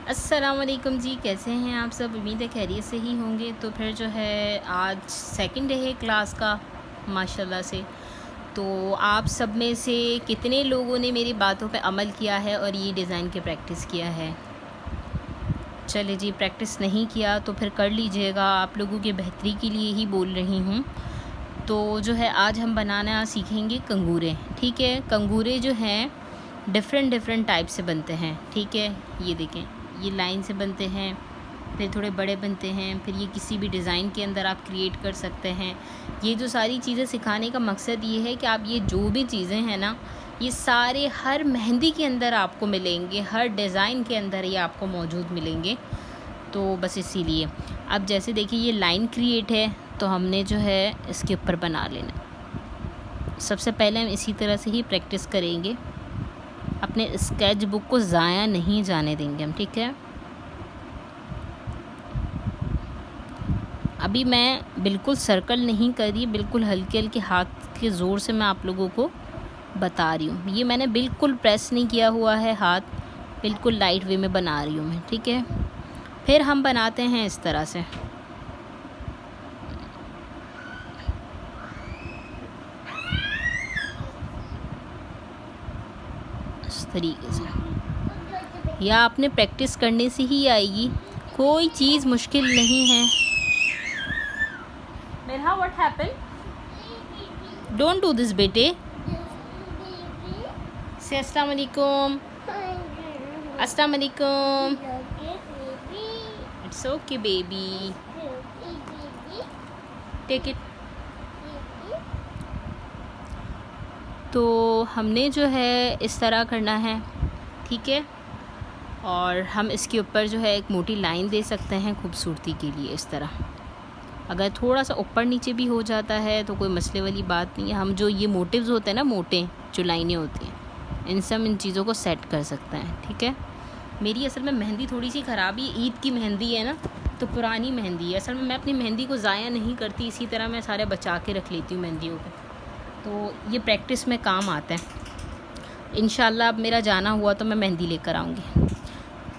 अस्सलाम वालेकुम जी, कैसे हैं आप सब? उम्मीद है खैरियत से ही होंगे। तो फिर जो है आज सेकंड डे है क्लास का माशाल्लाह से। तो आप सब में से कितने लोगों ने मेरी बातों पे अमल किया है और ये डिज़ाइन की प्रैक्टिस किया है? चलिए जी, प्रैक्टिस नहीं किया तो फिर कर लीजिएगा, आप लोगों की बेहतरी के लिए ही बोल रही हूँ। तो जो है आज हम बनाना सीखेंगे कंगूरे, ठीक है? कंगूरे जो हैं डिफ़रेंट टाइप से बनते हैं, ठीक है? ये देखें, ये लाइन से बनते हैं, फिर थोड़े बड़े बनते हैं, फिर ये किसी भी डिज़ाइन के अंदर आप क्रिएट कर सकते हैं। ये जो सारी चीज़ें सिखाने का मकसद ये है कि आप ये जो भी चीज़ें हैं ना, ये सारे हर मेहंदी के अंदर आपको मिलेंगे, हर डिज़ाइन के अंदर ये आपको मौजूद मिलेंगे। तो बस इसीलिए अब जैसे देखिए ये लाइन क्रिएट है, तो हमने जो है इसके ऊपर बना लेना। सबसे पहले हम इसी तरह से ही प्रैक्टिस करेंगे, अपने स्केच बुक को ज़ाया नहीं जाने देंगे हम, ठीक है? अभी मैं बिल्कुल सर्कल नहीं कर रही, बिल्कुल हल्के हल्के हाथ के ज़ोर से मैं आप लोगों को बता रही हूँ। ये मैंने बिल्कुल प्रेस नहीं किया हुआ है हाथ, बिल्कुल लाइट वे में बना रही हूँ मैं, ठीक है? फिर हम बनाते हैं इस तरह से। इस तरीके से या आपने प्रैक्टिस करने से ही आएगी, कोई चीज़ मुश्किल नहीं है। मेरा what happen? Don't do this बेटे। से अस्सलाम वालेकुम। अस्सलाम वालेकुम। It's okay baby, take it. तो हमने जो है इस तरह करना है, ठीक है? और हम इसके ऊपर जो है एक मोटी लाइन दे सकते हैं खूबसूरती के लिए इस तरह। अगर थोड़ा सा ऊपर नीचे भी हो जाता है तो कोई मसले वाली बात नहीं है। हम जो ये मोटिव्स होते हैं ना, मोटे जो लाइनें होती हैं, इन चीज़ों को सेट कर सकते हैं, ठीक है? मेरी असल में मेहंदी थोड़ी सी ख़राब ही, ईद की मेहंदी है ना, तो पुरानी मेहंदी है। असल में मैं अपनी मेहंदी को ज़ाया नहीं करती, इसी तरह मैं सारे बचा के रख लेती हूँ मेहंदियों को। तो ये प्रैक्टिस में काम आता है। इंशाल्लाह अब मेरा जाना हुआ तो मैं मेहंदी लेकर आऊँगी।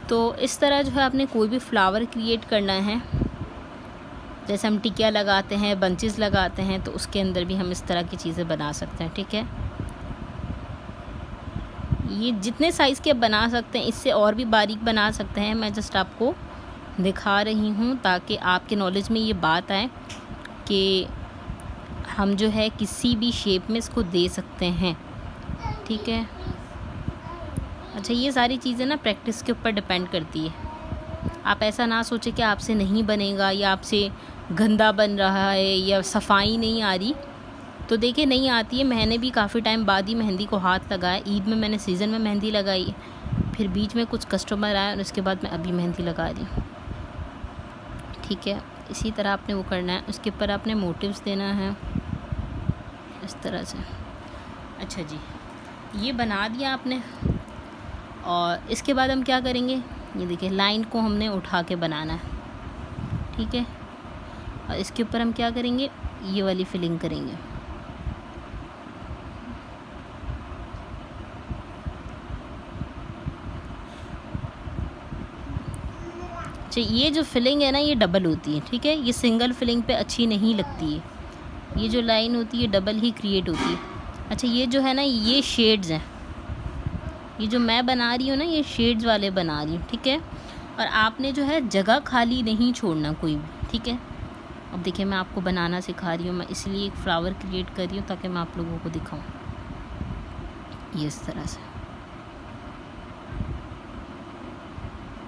तो इस तरह जो है आपने कोई भी फ्लावर क्रिएट करना है, जैसे हम टिकिया लगाते हैं, बंचेस लगाते हैं, तो उसके अंदर भी हम इस तरह की चीज़ें बना सकते हैं, ठीक है? ये जितने साइज़ के आप बना सकते हैं, इससे और भी बारीक बना सकते हैं। मैं जस्ट आपको दिखा रही हूँ ताकि आपके नॉलेज में ये बात आए कि हम जो है किसी भी शेप में इसको दे सकते हैं, ठीक है? अच्छा, ये सारी चीज़ें ना प्रैक्टिस के ऊपर डिपेंड करती है। आप ऐसा ना सोचें कि आपसे नहीं बनेगा या आपसे गंदा बन रहा है या सफाई नहीं आ रही। तो देखिए नहीं आती है, मैंने भी काफ़ी टाइम बाद ही मेहंदी को हाथ लगाया। ईद में मैंने सीज़न में मेहंदी लगाई, फिर बीच में कुछ कस्टमर आए और उसके बाद मैं अभी मेहंदी लगा रही हूँ, ठीक है? इसी तरह आपने वो करना है, उसके ऊपर आपने मोटिव्स देना है इस तरह से। अच्छा जी, ये बना दिया आपने। और इसके बाद हम क्या करेंगे, ये देखिए लाइन को हमने उठा के बनाना है, ठीक है? और इसके ऊपर हम क्या करेंगे, ये वाली फिलिंग करेंगे। अच्छा, ये जो फिलिंग है ना, ये डबल होती है, ठीक है? ये सिंगल फिलिंग पे अच्छी नहीं लगती है। ये जो लाइन होती है डबल ही क्रिएट होती है। अच्छा, ये जो है ना, ये शेड्स हैं। ये जो मैं बना रही हूँ ना, ये शेड्स वाले बना रही हूँ, ठीक है? और आपने जो है जगह खाली नहीं छोड़ना कोई भी, ठीक है? अब देखिए मैं आपको बनाना सिखा रही हूँ, मैं इसलिए एक फ्लावर क्रिएट कर रही हूँ ताकि मैं आप लोगों को दिखाऊँ ये इस तरह से,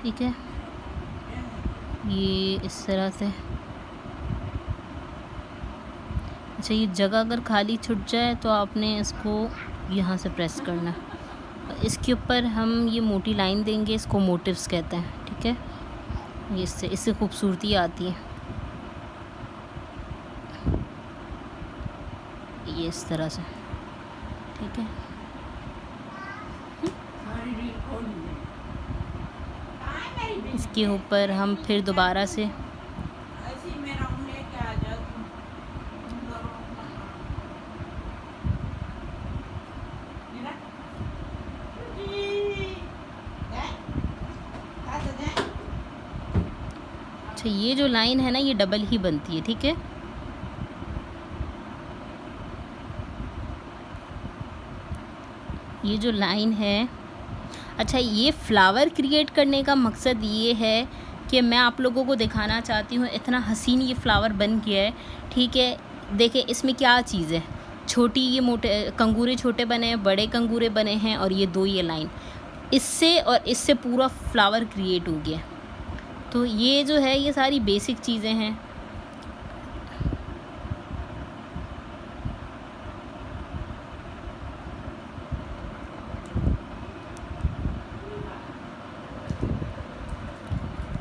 ठीक है? ये इस तरह से। अच्छा, ये जगह अगर खाली छूट जाए तो आपने इसको यहाँ से प्रेस करना है। इसके ऊपर हम ये मोटी लाइन देंगे, इसको मोटिव्स कहते हैं, ठीक है? ये इससे खूबसूरती आती है, ये इस तरह से, ठीक है? इसके ऊपर हम फिर दोबारा से अच्छा, ये जो लाइन है ना ये डबल ही बनती है, ठीक है। ये जो लाइन है, अच्छा ये फ्लावर क्रिएट करने का मकसद ये है कि मैं आप लोगों को दिखाना चाहती हूँ इतना हसीन ये फ्लावर बन गया है, ठीक है। देखिए इसमें क्या चीज़ है, छोटी ये मोटे कंगूरे छोटे बने हैं, बड़े कंगूरे बने हैं, और ये दो ये लाइन, इससे और इससे पूरा फ्लावर क्रिएट हो गया। तो ये जो है ये सारी बेसिक चीज़ें हैं।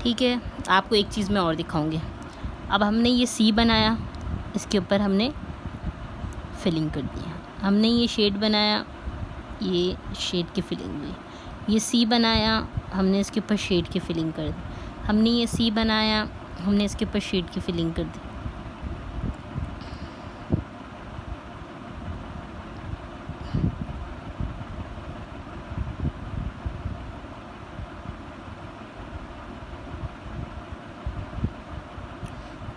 ठीक है, आपको एक चीज़ मैं और दिखाऊंगी। अब हमने ये सी बनाया, इसके ऊपर हमने फिलिंग कर दिया। हमने ये शेड बनाया, ये शेड की फिलिंग हुई। ये सी बनाया, हमने इसके ऊपर शेड की फिलिंग कर दी। हमने ये सी बनाया, हमने इसके ऊपर शेड की फिलिंग कर दी।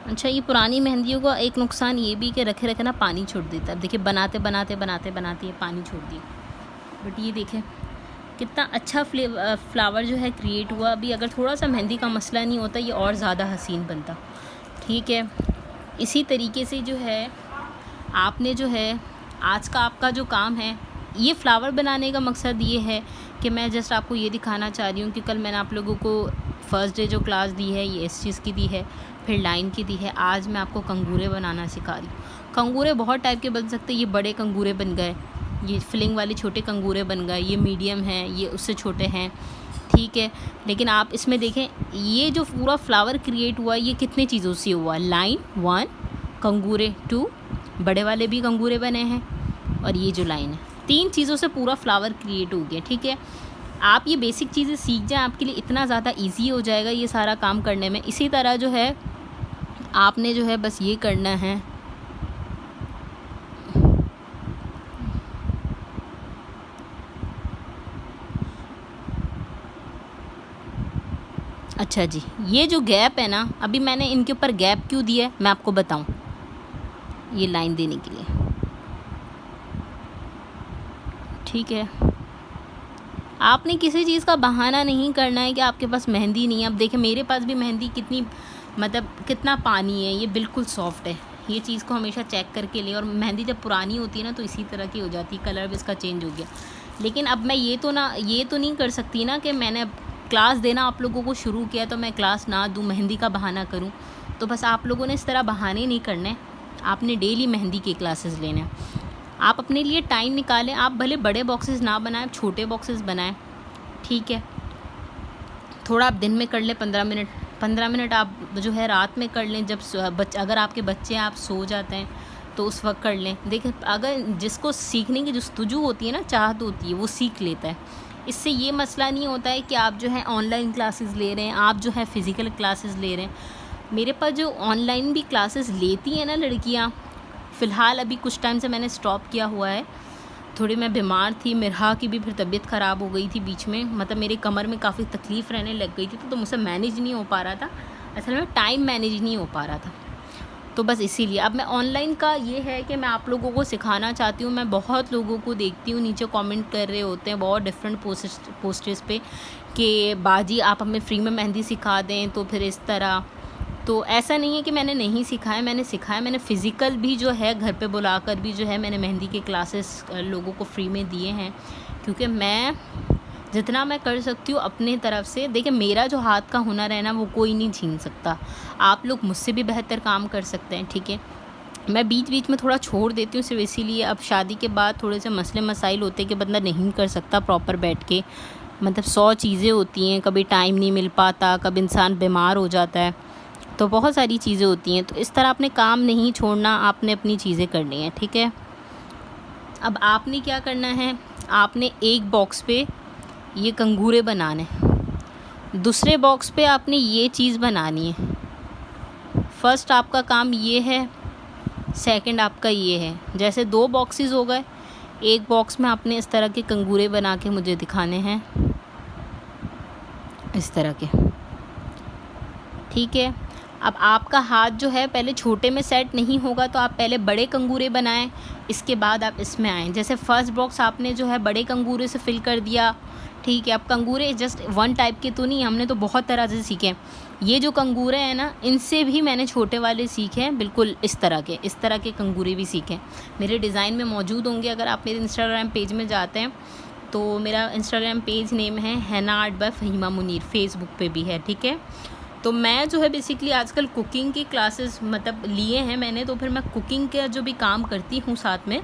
अच्छा, ये पुरानी मेहंदियों का एक नुकसान ये भी कि रखे रखे ना पानी छोड़ देता है। देखिए बनाते बनाते बनाते बनाते ये पानी छोड़ दिया, बट ये देखें कितना अच्छा फ्लावर जो है क्रिएट हुआ। अभी अगर थोड़ा सा मेहंदी का मसला नहीं होता ये और ज़्यादा हसीन बनता, ठीक है। इसी तरीके से जो है आपने जो है आज का आपका जो काम है, ये फ्लावर बनाने का मकसद ये है कि मैं जस्ट आपको ये दिखाना चाह रही हूँ कि कल मैंने आप लोगों को फ़र्स्ट डे जो क्लास दी है ये इस चीज़ की दी है, फिर लाइन की दी है। आज मैं आपको कंगूरे बनाना सिखा रही हूँ। कंगूरे बहुत टाइप के बन सकते हैं। ये बड़े कंगूरे बन गए, ये फिलिंग वाले छोटे कंगूरे बन गए, ये मीडियम हैं, ये उससे छोटे हैं, ठीक है। लेकिन आप इसमें देखें ये जो पूरा फ्लावर क्रिएट हुआ ये कितने चीज़ों से हुआ। लाइन 1, कंगूरे 2, बड़े वाले भी कंगूरे बने हैं, और ये जो लाइन है, 3 चीज़ों से पूरा फ्लावर क्रिएट हो गया, ठीक है। आप ये बेसिक चीज़ें सीख जाएं, आपके लिए इतना ज़्यादा इजी हो जाएगा ये सारा काम करने में। इसी तरह जो है आपने जो है बस ये करना है, अच्छा जी, ये जो गैप है ना, अभी मैंने इनके ऊपर गैप क्यों दिया है मैं आपको बताऊं, ये लाइन देने के लिए, ठीक है। आपने किसी चीज़ का बहाना नहीं करना है कि आपके पास मेहंदी नहीं है। अब देखिए मेरे पास भी मेहंदी कितनी मतलब कितना पानी है, ये बिल्कुल सॉफ्ट है। ये चीज़ को हमेशा चेक करके लें। और मेहंदी जब पुरानी होती है ना तो इसी तरह की हो जाती है, कलर भी इसका चेंज हो गया। लेकिन अब मैं ये तो नहीं कर सकती ना कि मैंने क्लास देना आप लोगों को शुरू किया तो मैं क्लास ना दूँ, मेहंदी का बहाना करूँ। तो बस आप लोगों ने इस तरह बहाने नहीं करने, आपने डेली मेहंदी के क्लासेस लेने हैं। आप अपने लिए टाइम निकालें। आप भले बड़े बॉक्सेस ना बनाएं, छोटे बॉक्सेस बनाएं, ठीक है। थोड़ा आप दिन में कर लें 15 मिनट आप जो है रात में कर लें, जब अगर आपके बच्चे आप सो जाते हैं तो उस वक्त कर लें। देखिए अगर जिसको सीखने की जस्तुजू होती है ना, चाहत होती है, वो सीख लेता है। इससे ये मसला नहीं होता है कि आप जो है ऑनलाइन क्लासेस ले रहे हैं, आप जो है फ़िज़िकल क्लासेस ले रहे हैं। मेरे पास जो ऑनलाइन भी क्लासेस लेती हैं ना लड़कियाँ, फ़िलहाल अभी कुछ टाइम से मैंने स्टॉप किया हुआ है। थोड़ी मैं बीमार थी, मिरहा की भी फिर तबीयत ख़राब हो गई थी बीच में, मतलब मेरे कमर में काफ़ी तकलीफ़ रहने लग गई थी, तो मुझसे मैनेज नहीं हो पा रहा था। असल में टाइम मैनेज नहीं हो पा रहा था, तो बस इसीलिए अब मैं ऑनलाइन का ये है कि मैं आप लोगों को सिखाना चाहती हूँ। मैं बहुत लोगों को देखती हूँ नीचे कमेंट कर रहे होते हैं बहुत डिफरेंट पोस्टर्स पे कि बाजी आप हमें फ्री में मेहंदी सिखा दें, तो फिर इस तरह। तो ऐसा नहीं है कि मैंने नहीं सिखाया, मैंने सिखाया। मैंने फ़िज़िकल भी जो है घर पे बुलाकर भी जो है मैंने मेहंदी के क्लासेस लोगों को फ्री में दिए हैं, क्योंकि मैं जितना मैं कर सकती हूँ अपने तरफ से। देखिए मेरा जो हाथ का हुनर है ना वो कोई नहीं छीन सकता। आप लोग मुझसे भी बेहतर काम कर सकते हैं, ठीक है। मैं बीच बीच में थोड़ा छोड़ देती हूँ सिर्फ इसीलिए, अब शादी के बाद थोड़े से मसले मसाइल होते हैं कि बंदा नहीं कर सकता प्रॉपर बैठ के, मतलब 100 चीज़ें होती हैं, कभी टाइम नहीं मिल पाता, कभी इंसान बीमार हो जाता है, तो बहुत सारी चीज़ें होती हैं। तो इस तरह आपने काम नहीं छोड़ना, आपने अपनी चीज़ें करनी है, ठीक है। अब आपने क्या करना है, आपने एक बॉक्स पे ये कंगूरे बनाने, दूसरे बॉक्स पे आपने ये चीज़ बनानी है। फर्स्ट आपका काम ये है, सेकंड आपका ये है। जैसे 2 बॉक्सेस हो गए, एक बॉक्स में आपने इस तरह के कंगूरे बना के मुझे दिखाने हैं, इस तरह के, ठीक है। अब आपका हाथ जो है पहले छोटे में सेट नहीं होगा तो आप पहले बड़े कंगूरे बनाएं, इसके बाद आप इसमें आएँ। जैसे फर्स्ट बॉक्स आपने जो है बड़े कंगूरे से फिल कर दिया, ठीक है। अब कंगूरे जस्ट वन टाइप के तो नहीं, हमने तो बहुत तरह से सीखे। ये जो कंगूरे हैं ना, इनसे भी मैंने छोटे वाले सीखे हैं, बिल्कुल इस तरह के कंगूरे भी सीखे। मेरे डिज़ाइन में मौजूद होंगे, अगर आप मेरे इंस्टाग्राम पेज में जाते हैं तो मेरा इंस्टाग्राम पेज नेम है हैना आर्ट बाय फ़हीमा मुनीर, फेसबुक पे भी है, ठीक है। तो मैं जो है बेसिकली आजकल कुकिंग की क्लासेस मतलब लिए हैं मैंने, तो फिर मैं कुकिंग का जो भी काम करती हूँ साथ में,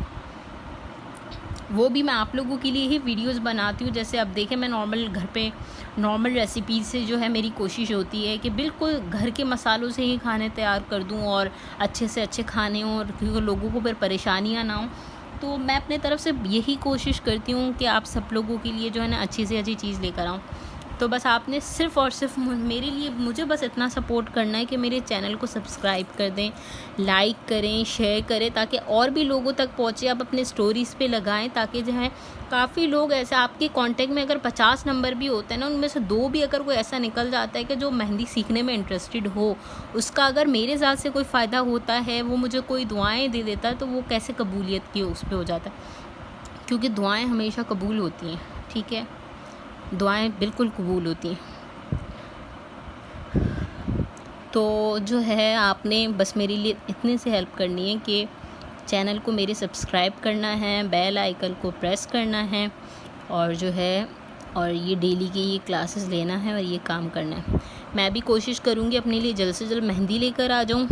वो भी मैं आप लोगों के लिए ही वीडियोस बनाती हूँ। जैसे अब देखें, मैं नॉर्मल घर पे नॉर्मल रेसिपीज़ से जो है मेरी कोशिश होती है कि बिल्कुल घर के मसालों से ही खाने तैयार कर दूँ और अच्छे से अच्छे खाने हों, और क्योंकि लोगों को फिर परेशानियाँ ना हो। तो मैं अपने तरफ से यही कोशिश करती हूँ कि आप सब लोगों के लिए जो है ना अच्छी से अच्छी चीज़ लेकर आऊँ। तो बस आपने सिर्फ़ और सिर्फ मेरे लिए मुझे बस इतना सपोर्ट करना है कि मेरे चैनल को सब्सक्राइब कर दें, लाइक करें, शेयर करें, ताकि और भी लोगों तक पहुँचे। आप अपने स्टोरीज़ पे लगाएं, ताकि जो है काफ़ी लोग ऐसे आपके कांटेक्ट में अगर 50 नंबर भी होते हैं ना, उनमें से 2 भी अगर कोई ऐसा निकल जाता है कि जो मेहंदी सीखने में इंटरेस्टेड हो, उसका अगर मेरे ज़ात से कोई फ़ायदा होता है, वो मुझे कोई दुआएँ दे देता है, तो वो कैसे कबूलियत की उस पर हो जाता है, क्योंकि दुआएँ हमेशा कबूल होती हैं, ठीक है। दुआएं बिल्कुल कबूल होती हैं। तो जो है आपने बस मेरे लिए इतने से हेल्प करनी है कि चैनल को मेरे सब्सक्राइब करना है, बेल आइकन को प्रेस करना है, और जो है और ये डेली की ये क्लासेस लेना है और ये काम करना है। मैं भी कोशिश करूँगी अपने लिए जल्द से जल्द मेहंदी लेकर आ जाऊँ।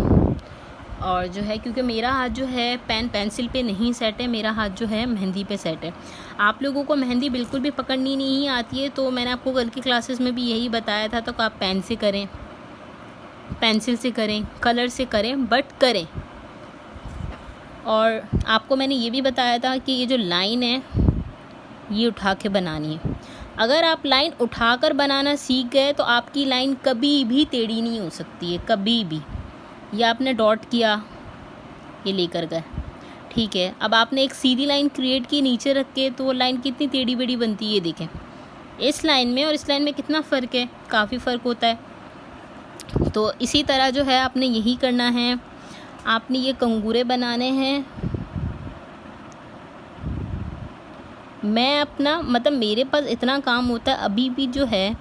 और जो है क्योंकि मेरा हाथ जो है पेंसिल पे नहीं सेट है, मेरा हाथ जो है मेहंदी पे सेट है। आप लोगों को मेहंदी बिल्कुल भी पकड़नी नहीं आती है, तो मैंने आपको कल की क्लासेस में भी यही बताया था, तो आप पेन से करें, पेंसिल से करें, कलर से करें, बट करें। और आपको मैंने ये भी बताया था कि ये जो लाइन है ये उठा के बनानी है। अगर आप लाइन उठाकर बनाना सीख गए तो आपकी लाइन कभी भी टेढ़ी नहीं हो सकती है, कभी भी। या आपने डॉट किया, ये लेकर गए, ठीक है। अब आपने एक सीधी लाइन क्रिएट की नीचे रख के, तो वो लाइन कितनी टेढ़ी बेढ़ी बनती है, ये देखें। इस लाइन में और इस लाइन में कितना फ़र्क है, काफ़ी फ़र्क होता है। तो इसी तरह जो है आपने यही करना है, आपने ये कंगूरे बनाने हैं। मैं अपना मतलब मेरे पास इतना काम होता है अभी भी जो है,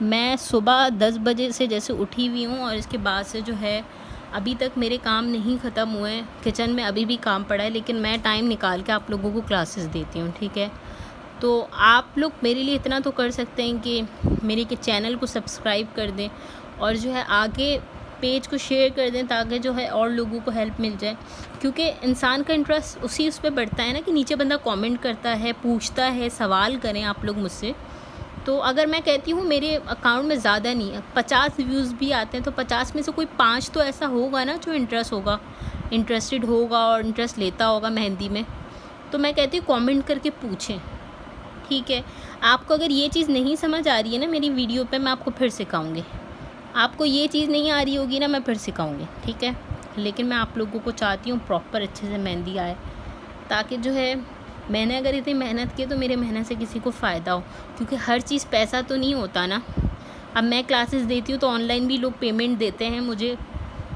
मैं सुबह 10 बजे से जैसे उठी हुई हूँ, और इसके बाद से जो है अभी तक मेरे काम नहीं ख़त्म हुए हैं। किचन में अभी भी काम पड़ा है, लेकिन मैं टाइम निकाल के आप लोगों को क्लासेस देती हूँ, ठीक है। तो आप लोग मेरे लिए इतना तो कर सकते हैं कि मेरे के चैनल को सब्सक्राइब कर दें, और जो है आगे पेज को शेयर कर दें, ताकि जो है और लोगों को हेल्प मिल जाए। क्योंकि इंसान का इंटरेस्ट उस पर बढ़ता है ना, कि नीचे बंदा कमेंट करता है, पूछता है, सवाल करें आप लोग मुझसे। तो अगर मैं कहती हूँ मेरे अकाउंट में ज़्यादा नहीं है, 50 व्यूज़ भी आते हैं, तो 50 में से कोई 5 तो ऐसा होगा ना जो इंटरेस्टेड होगा और इंटरेस्ट लेता होगा मेहंदी में। तो मैं कहती हूँ कमेंट करके पूछें, ठीक है। आपको अगर ये चीज़ नहीं समझ आ रही है ना मेरी वीडियो पे, मैं आपको फिर सिखाऊंगी। आपको ये चीज़ नहीं आ रही होगी ना, मैं फिर सिखाऊंगी, ठीक है। लेकिन मैं आप लोगों को चाहती हूँ प्रॉपर अच्छे से मेहंदी आए, ताकि जो है मैंने अगर इतनी मेहनत की तो मेरे मेहनत से किसी को फ़ायदा हो। क्योंकि हर चीज़ पैसा तो नहीं होता ना। अब मैं क्लासेस देती हूँ तो ऑनलाइन भी लोग पेमेंट देते हैं, मुझे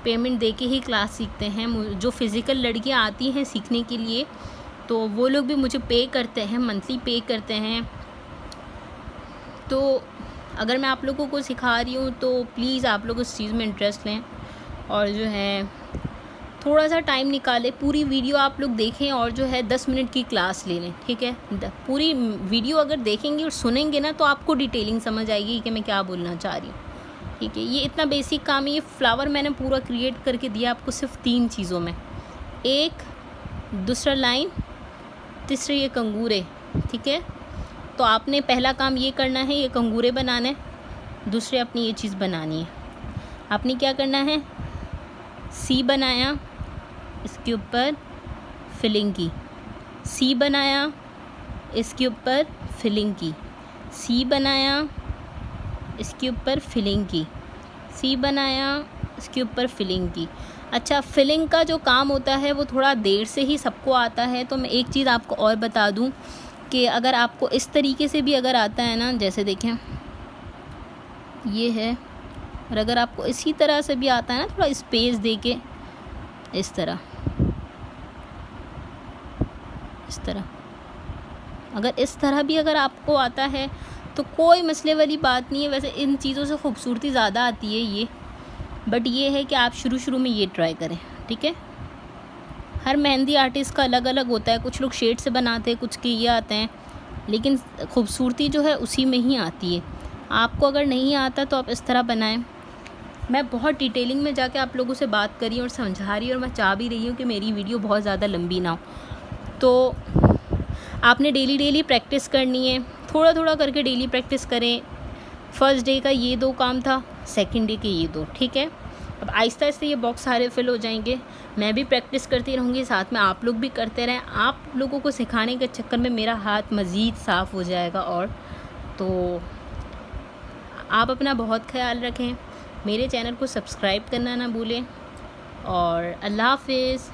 पेमेंट दे के ही क्लास सीखते हैं। जो फ़िज़िकल लड़कियाँ आती हैं सीखने के लिए, तो वो लोग भी मुझे पे करते हैं, मंथली पे करते हैं। तो अगर मैं आप लोगों को सिखा रही हूँ तो प्लीज़ आप लोग उस चीज़ में इंटरेस्ट लें, और जो है थोड़ा सा टाइम निकालें, पूरी वीडियो आप लोग देखें, और जो है 10 मिनट की क्लास ले लें, ठीक है। पूरी वीडियो अगर देखेंगे और सुनेंगे ना, तो आपको डिटेलिंग समझ आएगी कि मैं क्या बोलना चाह रही हूँ, ठीक है। ये इतना बेसिक काम है। ये फ्लावर मैंने पूरा क्रिएट करके दिया आपको सिर्फ 3 चीज़ों में, एक दूसरा लाइन, तीसरे ये कंगूरे, ठीक है। तो आपने पहला काम ये करना है, ये कंगूरे बनाने। दूसरे अपनी ये चीज़ बनानी है। आपने क्या करना है, सी बनाया, इसके ऊपर फिलिंग की, सी बनाया, इसके ऊपर फिलिंग की, सी बनाया, इसके ऊपर फिलिंग की, सी बनाया, इसके ऊपर फिलिंग की। अच्छा, फिलिंग का जो काम होता है वो थोड़ा देर से ही सबको आता है। तो मैं एक चीज़ आपको और बता दूं कि अगर आपको इस तरीके से भी अगर आता है ना, जैसे देखें ये है, और अगर आपको इसी तरह से भी आता है ना, थोड़ा स्पेस दे के इस तरह, अगर इस तरह भी अगर आपको आता है तो कोई मसले वाली बात नहीं है। वैसे इन चीज़ों से खूबसूरती ज़्यादा आती है ये, बट ये है कि आप शुरू में ये ट्राई करें, ठीक है। हर मेहंदी आर्टिस्ट का अलग अलग होता है, कुछ लोग शेड से बनाते हैं, कुछ के ये आते हैं, लेकिन खूबसूरती जो है उसी में ही आती है। आपको अगर नहीं आता तो आप इस तरह बनाएं। मैं बहुत डिटेलिंग में जाके आप लोगों से बात करी और समझा रही हूँ, और मैं चाह भी रही हूँ कि मेरी वीडियो बहुत ज़्यादा लंबी ना हो। तो आपने डेली प्रैक्टिस करनी है, थोड़ा करके डेली प्रैक्टिस करें। फर्स्ट डे का ये 2 काम था, सेकंड डे के ये 2, ठीक है। अब आहिस्ता आहिस्ता ये बॉक्स सारे फिल हो जाएंगे। मैं भी प्रैक्टिस करती रहूँगी, साथ में आप लोग भी करते रहें। आप लोगों को सिखाने के चक्कर में मेरा हाथ मज़ीद साफ़ हो जाएगा। और तो आप अपना बहुत ख्याल रखें, मेरे चैनल को सब्सक्राइब करना ना भूलें, और अल्लाह हाफ़िज़।